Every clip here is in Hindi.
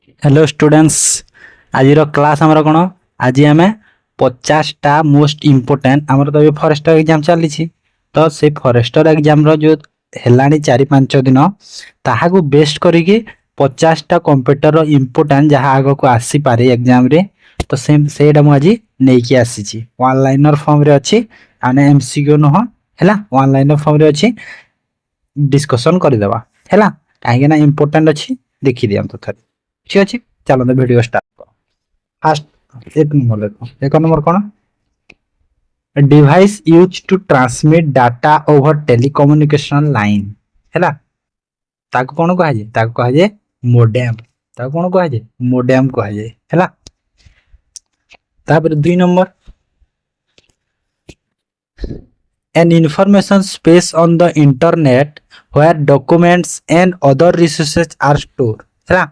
Hello students. आज क्लास आमर कौन आज आम 50टा मोस्ट इम्पोर्टेंट आमर तो फॉरेस्टर एग्जाम चली तो से फॉरेस्टर एग्जाम जो है 4-5 दिन ताहाको बेस्ट करके 50टा कंप्यूटर इम्पोर्टेंट जहाँ आग को आसीपे एग्जाम रे तो सेटा मुझे नहीं आसी वन लाइनर फॉर्म रे अच्छी आने एमसीक्यू नुह है वन लाइनर फॉर्म रे अच्छी डिस्कशन करदेवा है कहीं इम्पोर्टेंट अच्छी देखी दिखाँ थे ठीक अच्छे। चलो वीडियो स्टार्ट फास्ट एक नंबर देखो एक नंबर कौन device use to transmit data over telecommunication line है ताको कौन कह जाए मोडेम ताको कौन कह जाए मोडेम कह जाए है तापर 2 number an information space on the internet where documents and other resources are stored है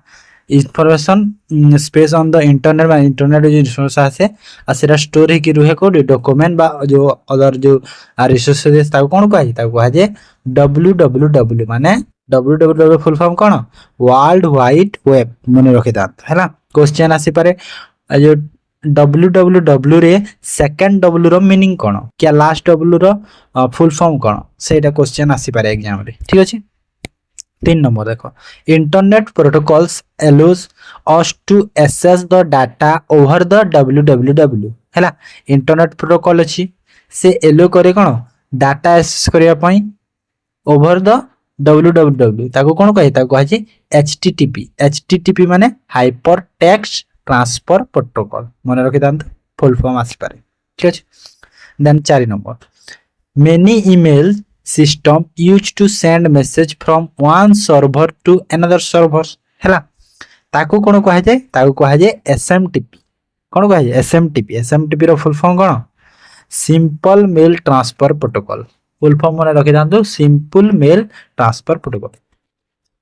information space on the internet बा इंटरनेट जो रिसोर्स आसे आसेरा स्टोर हे कि रुहे को डॉक्यूमेंट बा जो अदर जो रिसोर्सेस ताको कोन कह जे www माने www फुल फॉर्म कोन वर्ल्ड वाइड वेब मने रखे दात हैला क्वेश्चन आसी पारे जो www रे सेकंड w रो मीनिंग कोन क्या लास्ट w रो फुल फॉर्म कोन सेटा क्वेश्चन आसी पारे एग्जाम रे ठीक अछि। 3 नंबर देखो internet protocols allows us to access the data over the www हैला इंटरनेट प्रोटोकॉल अछि से एलो करे कोन डाटा एक्सेस करिया पई ओवर द www ताको कोन कहि ताको कहि http माने हाइपर टेक्स्ट ट्रांसफर प्रोटोकॉल मन रखि दांत फुल फॉर्म आसी पारे ठीक अछि। Then 4 number many email system used to send message from one server to another server हैला ताको कोन कह जाय ताको कह जाय SMTP कोन कह जाय SMTP रो फुल फॉर्म कोन simple mail transfer protocol full form माने रखि दांतो simple mail transfer protocol.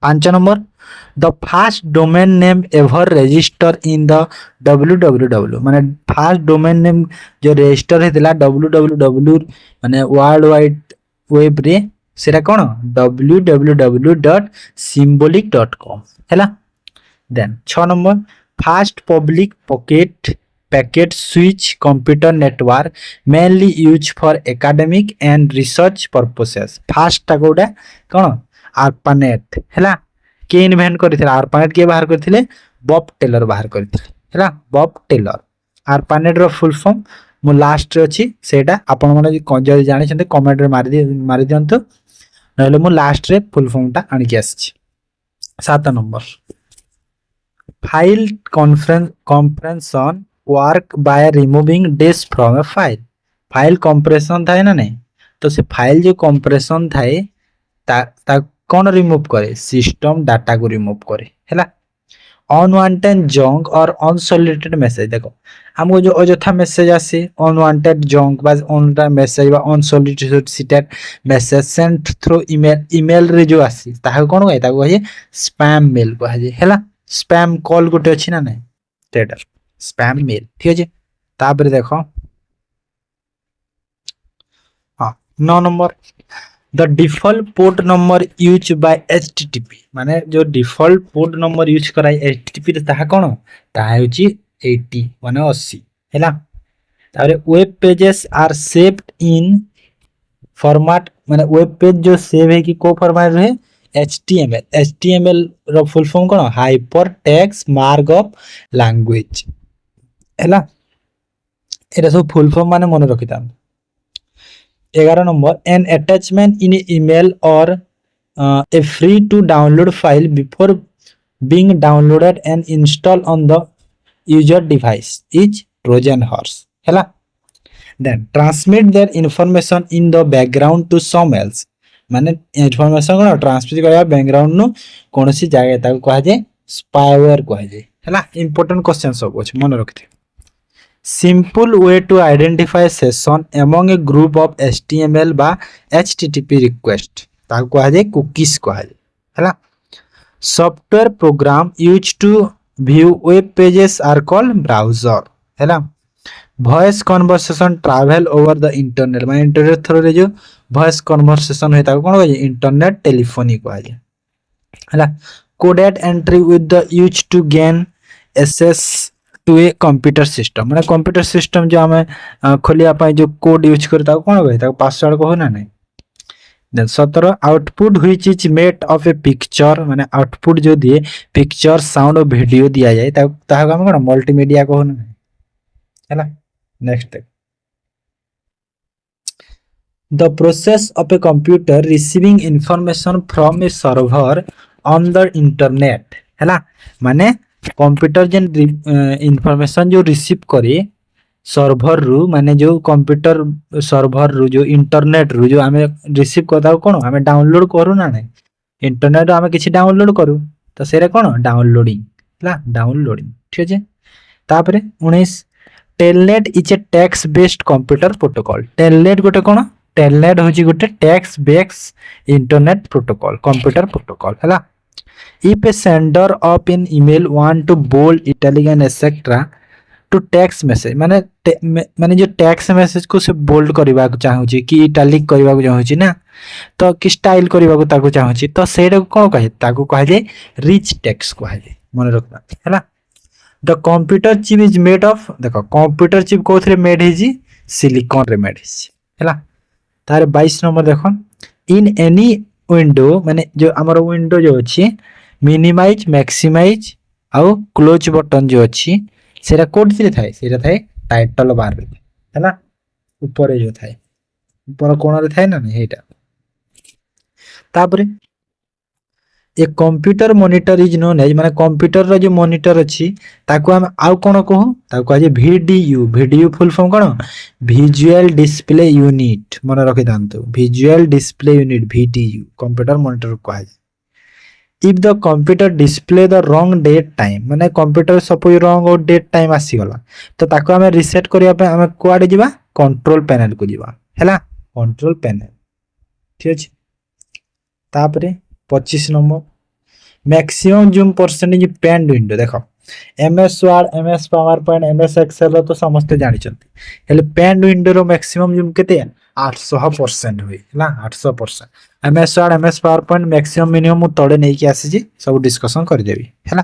5 number the first domain name ever register in the www माने फर्स्ट डोमेन नेम जो रजिस्टर हेतिला www माने वर्ल्ड वाइड वेब रे सेरा कोन www.symbolic.com हैला। Then 6 number first public packet switch computer network mainly use for academic and research purposes first टाकोडा कोन आर्पानेट हैला के इन्वेंट करथिले आर्पानेट के बाहर करथिले बॉब टेलर बाहर करथिले हैला बॉब टेलर आर्पानेट रो फुल फॉर्म मु लास्ट रे अछि सेटा आपण माने जदी जानि छथि कमेंट रे मारि दियंतु नहले मु लास्ट रे फुल फॉर्म ता आनि के आछि। 7 number file compression work by removing disk from a file compression थाए ना नहीं तो से फाइल जो कंप्रेशन थाए ता कौन रिमूव करे सिस्टम डाटा को रिमूव करे हैला। अनवांटेड जंक और अनसॉलिसिटेड मैसेज देखो हमको जो अजथा मैसेज आसे अनवांटेड जंक बा अनवांटेड मैसेज बा unsolicited message send through email रे जो आसी ताहा कोन कहि ताको कहि स्पैम मेल कहि हैला स्पैम कॉल गोटे अछि ना नै तेडर स्पैम मेल ठीक अछि। तापर देखो हां 9 number The default port number used by HTTP माने जो डिफॉल्ट पोर्ट नंबर यूज कराई HTTP रे ताहा कोन ताहा होची 80 माने 80 हैला। तारे web pages are saved in format माने वेब पेज जो सेव है कि को फॉर्मेट रहे HTML रो फुल फॉर्म कोन हाइपर टेक्स्ट मार्कअप लैंग्वेज हैला एटा सब फुल फॉर्म माने मन रखिता। 11 नंबर an attachment in email or a free to download file before being downloaded and installed on the user device is Trojan horse हैला। then transmit their information in the background to some else माने इंफॉर्मेशन को ट्रांसमिट करया बैकग्राउंड नु कोनसी जगह ताको कह जाय स्पाईवेयर कह जाय हैला। इंपोर्टेंट क्वेश्चन सब अछि मन रखते simple way to identify session among a group of HTML बा HTTP request ताको कह जाय cookies कह जाय हैला। Software program used to view web pages are called browser हैला। Voice conversation travel over the internet माने इंटरनेट थ्रू रे जो वॉइस कन्वर्सेशन होय ताको कोन कह जाय इंटरनेट टेलीफोनी कह जाय हैला। coded entry with the use to gain access to a computer system माने computer system जो हमें खोलिया पाए जो कोड यूज करता है कौन भाई ताको पासवर्ड कहो ना नहीं। Then 17 output which is made of a picture माने आउटपुट जो दिए पिक्चर साउंड और वीडियो दिया जाए ताको हम कोन मल्टीमीडिया कहो ना हैला। Next the process of a computer receiving information from a server on the internet हैला माने कंप्यूटर जेन इंफॉर्मेशन जो रिसीव करे सर्वर रु माने जो कंप्यूटर सर्वर रु जो इंटरनेट रु जो हमें रिसीव करता कोन हमें डाउनलोड करू ना नहीं इंटरनेट हमें किछि डाउनलोड करू तो सेरे कोन डाउनलोडिंग हैला डाउनलोडिंग ठीक है। तापरे 19 telnet is a text based computer protocol telnet गोटे कोन टेलनेट होची गोटे text based internet protocol computer protocol हैला। if a sender of an email want to bold italic and etc to text message माने जो टेक्स्ट मैसेज को से बोल्ड करबा को चाहू छी कि इटैलिक करबा को चाहू छी ना तो कि स्टाइल करबा को ताको चाहू छी तो सेड को कहे ताको कहे जे रिच टेक्स्ट कहे जे मन रखना हैला। The computer chip is made of देखो कंप्यूटर चिप कोथरे मेड है जी सिलिकॉन रे मेड है हैला। तार 22 नंबर देखो इन एनी विंडो माने जो हमर विंडो जो अछि मिनिमाइज मैक्सिमाइज आउ क्लोज बटन जो अछि सेरा कोड से थाए सेरा थाए टाइटल बार रे हैला ऊपर जो थाए ऊपर कोन रे थाए ना हेटा। तापरे a computer monitor is known as माने कंप्यूटर रो जो मॉनिटर अछि ताको हम आउ कोन कहू ताको कहे वीडीयू वीडियो फुल फॉर्म कोन विजुअल डिस्प्ले यूनिट मन रखि दांतो visual display unit VDU computer monitor को कहे। if the computer display the wrong date time माने कंप्यूटर सपोज रॉन्ग और डेट टाइम आसी गला तो ताको हमें रीसेट करिया पे हमें कोआडे जीवा कंट्रोल पैनल को जीवा हैला कंट्रोल पैनल ठीक अछि। तापरे 25 number maximum zoom percentage pane window देखो MS Word MS PowerPoint MS Excel तो समस्त जानि चंती हेले पेन विंडो रो मैक्सिमम जूम केते 800% हुई हैला 800% MS Word MS PowerPoint maximum minimum तोड़े नै कि आसी जी सब डिस्कशन कर देबी हैला।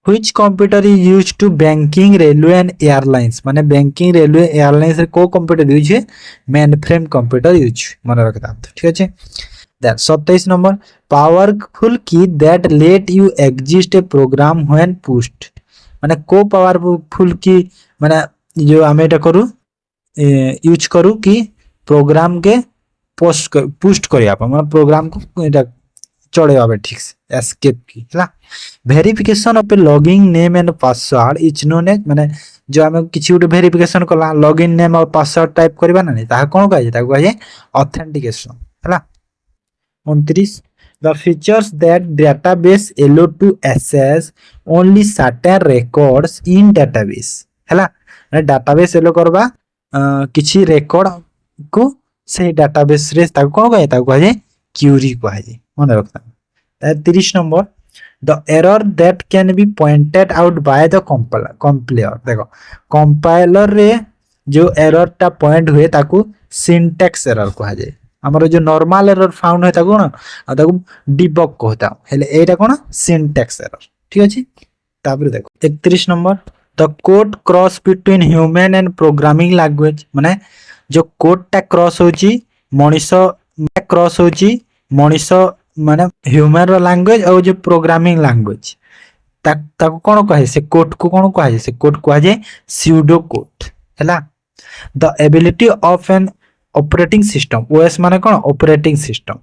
Which computer is used to banking railway and airlines माने बैंकिंग रेलवे एयरलाइंस रे को कंप्यूटर यूज है मेन फ्रेम कंप्यूटर यूज मन रखता ठीक अछि। दैट 27 नंबर पावरफुल की that let you exist a program when pushed माने को पावरफुल की माने जो हम एटा करू यूज करू कि प्रोग्राम के पुस्ट करिया अपन माने प्रोग्राम को एटा चढ़े आबे ठीक से एस्केप की हैला। Verification of a login name and password is known as माने जो हम किछि उटे वेरिफिकेशन कला लॉगिन नेम और पासवर्ड टाइप करबा ना ता कोन कहे ता कहे ऑथेंटिकेशन हैला। 29 the features that database allow to access only certain records in database हैला database allow करबा किछि रेकॉर्ड को से database रे ता कोन कहे ता कहे क्यूरी कहे मन रखता। 30 number the error that can be pointed out by the compiler देखो compiler रे जो एरर ता पॉइंट हुए ताकू सिंटैक्स एरर कहा जाए हमरो जो नॉर्मल एरर फाउंड होता कोन आ ताकू डिबग कहता हेले एटा कोन सिंटैक्स एरर ठीक अछि। तापर देखो 31 number the code cross between human and programming language माने जो कोड टा क्रॉस होची मनीषो माने ह्यूमन रो लैंग्वेज और जो प्रोग्रामिंग लैंग्वेज ताकू कोन कहे से कोड को कोन कहे से कोड को जाए स्यूडो कोड हैला। The ability of an operating system OS माने कोन operating system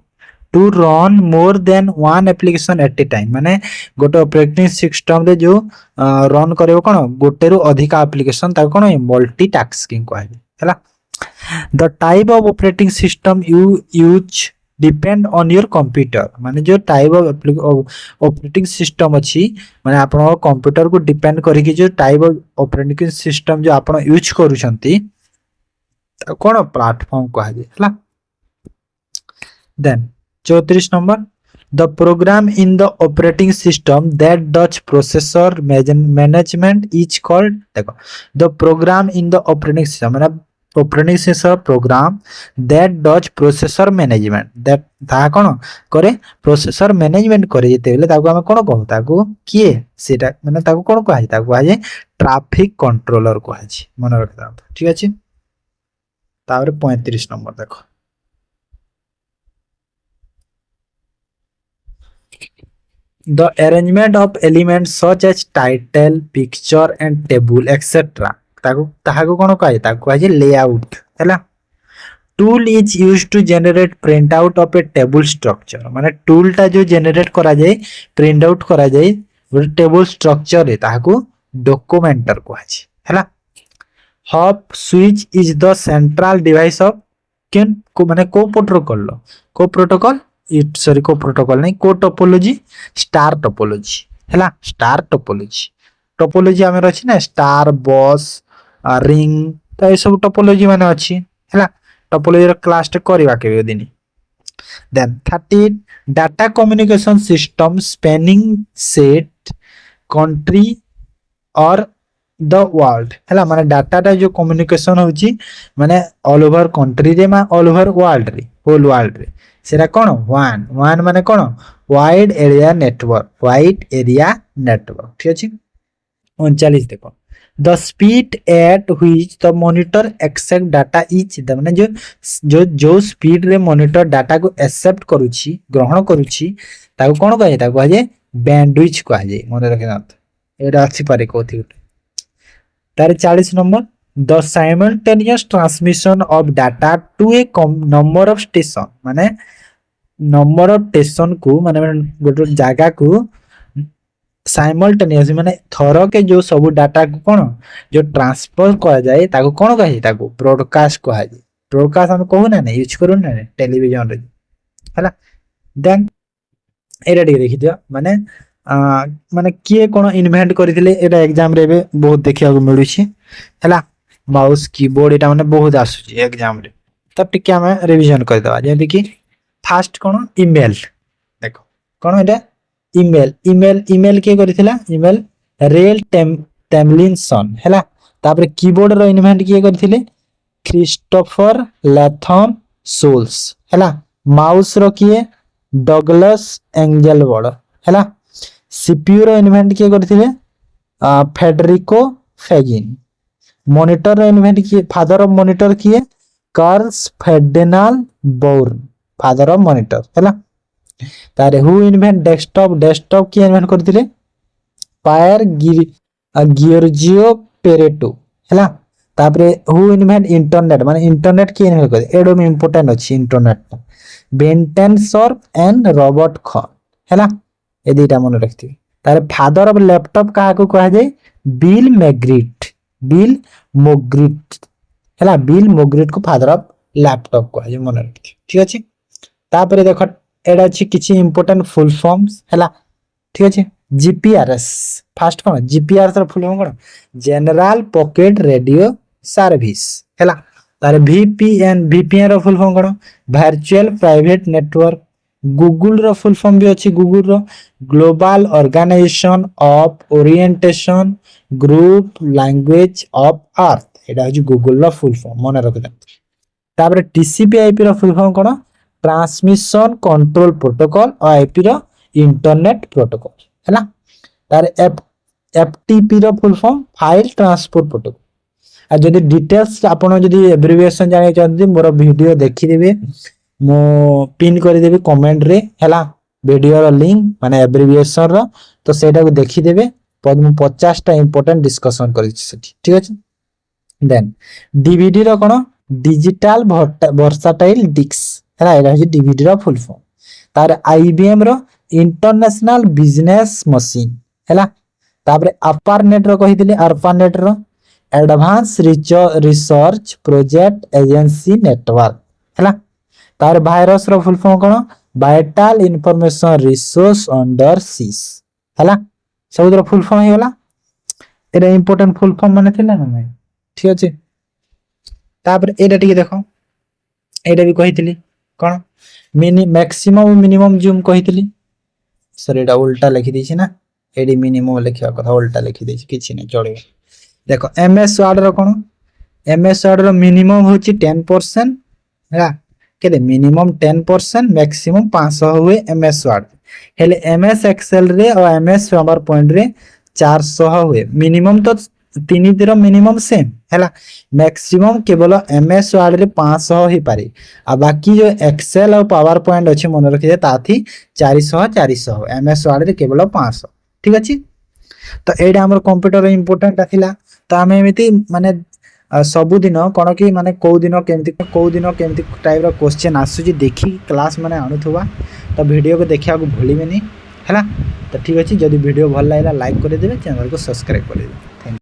to run more than one application at a time माने गोटे ऑपरेटिंग सिस्टम दे जो रन करेबो कोन गोटे रु अधिक एप्लीकेशन ता कोन मल्टीटास्किंग कहे हैला। The type of operating system you use depend on your computer माने जो टाइप ऑफ ऑपरेटिंग सिस्टम अछि माने आपन कंप्यूटर को डिपेंड करी कि जो टाइप ऑफ ऑपरेटिंग सिस्टम जो आपन यूज करूछंती कोन प्लेटफॉर्म कहा जे हला। Then 34 number the program in the operating system that does processor management is called देखो the program in the operating system माने operating system program that does processor management that ता कोन करे प्रोसेसर मैनेजमेंट करे जेते बेले ताको हम कोन कहू ताको किए सेटा माने ताको कोन कहै ताको कहै ट्रैफिक कंट्रोलर कहै छी मन रखता ठीक अछि तापर 35 नंबर देखो the arrangement of elements such as title picture and table etc ताको ताको कोन कहै ताको कहै लेआउट हैला tool is used to generate print out of a table structure माने टूल टा जो जनरेट करा जाय प्रिंट आउट करा जाय वो टेबल स्ट्रक्चर रे ताको डॉक्यूमेंटर कहै छी हैला hub switch is the central device of केन को माने को प्रोटोकॉल इट सॉरी को प्रोटोकॉल नहीं को टोपोलॉजी स्टार टोपोलॉजी हैला स्टार टोपोलॉजी टोपोलॉजी हमर अछि ना स्टार बॉस रिंग तो ए सब टोपोलॉजी माने अछि हैला टोपोलॉजी रो क्लास टे करबा के दिन then 13 data communication system spanning set country or the world हैला माने डाटा टा जो कम्युनिकेशन होची माने ऑल ओवर कंट्री रे मा ऑल ओवर वर्ल्ड रे होल वर्ल्ड रे सेरा कोन वन माने कोन वाइड एरिया नेटवर्क ठीक अछि 39 देखो the speed at which the monitor accept data is the माने जो स्पीड रे मॉनिटर डाटा को एक्सेप्ट करूची ग्रहण करूची ताको कोन कहै ताको कहै बैंडविड्थ कहै मन रखना एटा अछि पारे कोथि तार 40 number the simultaneous transmission of data to a number of station माने नंबर ऑफ स्टेशन को माने गोटे जगह को साइमल्टेनियस माने थरो के जो सब डाटा को कोन जो ट्रांसफर करा जाए ताको कोन कहि ताको ब्रॉडकास्ट कहा जाए ब्रॉडकास्ट हम कहू ना यूज करू ना टेलीविजन रे हला देन एटा देखि दियो माने माने किए कोन इन्वेंट करथिले एटा एग्जाम रे बहुत देखिया को मिलु छी हला माउस कीबोर्ड एटा माने बहुत आसु एग्जाम रे तब टिके हम रिवीजन कर दवा जेंति कि फास्ट कोन ईमेल देखो कोन एटा ईमेल के करथिला ईमेल रेल टेम्लिनसन हला तापर कीबोर्ड रो इन्वेंट के करथिले क्रिस्टोफर लैथम सोल्स हला माउस रो किए डगलस एंजेलवर्ड हला सीपीयू रो इन्वेंट के करथिले फेडरिको फेगिन मॉनिटर रो इन्वेंट किए फादर ऑफ मॉनिटर किए Karl Ferdinand Braun father of monitor हैला तारे हु इन्वेंट डेस्कटॉप की इन्वेंट करथिले पायर गियोर्जियो पेरेटो हैला तापरे हु इन्वेंट इंटरनेट माने इंटरनेट की इन्वेंट कर एडो में इंपोर्टेंट अछि internet Vinton Cerf and Robert Kahn हैला ए दुटा मन रखथि तारे फादर ऑफ लैपटॉप काहा को कहा जाय बिल मोग्रिट हैला बिल मोग्रिट को फादर ऑफ लैपटॉप कहा जाय मन रखथि ठीक अछि तापरे देखो एडा अछि किछि इंपोर्टेंट फुल फॉर्म्स हैला ठीक अछि जीपीआरएस फास्ट कोन जीपीआरएस रो फुल फॉर्म कोन जनरल पॉकेट रेडियो सर्विस हैला तारे वीपीएन रो फुल फॉर्म कोन वर्चुअल प्राइवेट नेटवर्क गूगल रो फुल फॉर्म भी अछि गूगल रो global organisation of orientation group language of earth एडा अछि गूगल रो फुल फॉर्म मन रख तापर टीसीपी आईपी रो फुल फॉर्म कोन ट्रांसमिशन कंट्रोल प्रोटोकॉल और आईपी रो इंटरनेट प्रोटोकॉल हैला तार एफटीपी रो full form file transport protocol आ जदी डिटेल्स आपण जदी एब्रिविएशन जाने चाहते मोर वीडियो देखि देबे मो पिन कर देबे कमेंट रे हैला वीडियो रो लिंक माने एब्रिविएशन रो तो सेटा को देखि देबे पद 50 टा इंपोर्टेंट डिस्कशन करि छी ठीक अछि देन डीवीडी रो कोन डिजिटल वर्सटाइल डिस्क हैला एटा है डीवीडी रो फुल फॉर्म तार आईबीएम रो इंटरनेशनल बिजनेस मशीन हैला तापर अपारनेट रो कहिदिले अरपानेट रो advance research project agency network हैला तार वायरस रो फुल फॉर्म कोन vital information resource under siege हैला सब रो फुल फॉर्म हेला एटा इंपोर्टेंट फुल फॉर्म माने थिला ना नहीं ठीक अछि तापर एटा टिके देखो एटा भी कहिथिली कोन मैक्सिमम मिनिमम जूम कहिथिली सर एटा उल्टा लिखि दैछि ना एडी मिनिमम लिखिया कथा उल्टा लिखि दैछि किछि नै चढ़े देखो एमएस वर्ड रो कोन एमएस वर्ड रो मिनिमम होची 10% है केते मिनिमम 10% मैक्सिमम 500 हुए एमएस वर्ड हेले एमएस एक्सेल रे और एमएस पावर पॉइंट रे 400 हुए मिनिमम तो तीन तिर मिनिमम सेम है मैक्सिमम केवल एमएस वर्ड रे 500 ही पारे आ बाकी जो एक्सेल और पावर पॉइंट अच्छे मन रखिए ताथी 400 400 एमएस वर्ड रे केवल 500 ठीक अच्छे। तो एटा हमर कंप्यूटर इंपोर्टेंट थिला तो आम एमती माने सबुदिन कौन कि माने कौ दिन केमती टाइप रो क्वेश्चन आसुची देखी क्लास माने आणुथुवा तो वीडियो को देखा भूलिबेनी है। तो ठीक अच्छे जदि वीडियो भल लगा लाइक कर देवे चैनल को सब्सक्राइब कर देवे।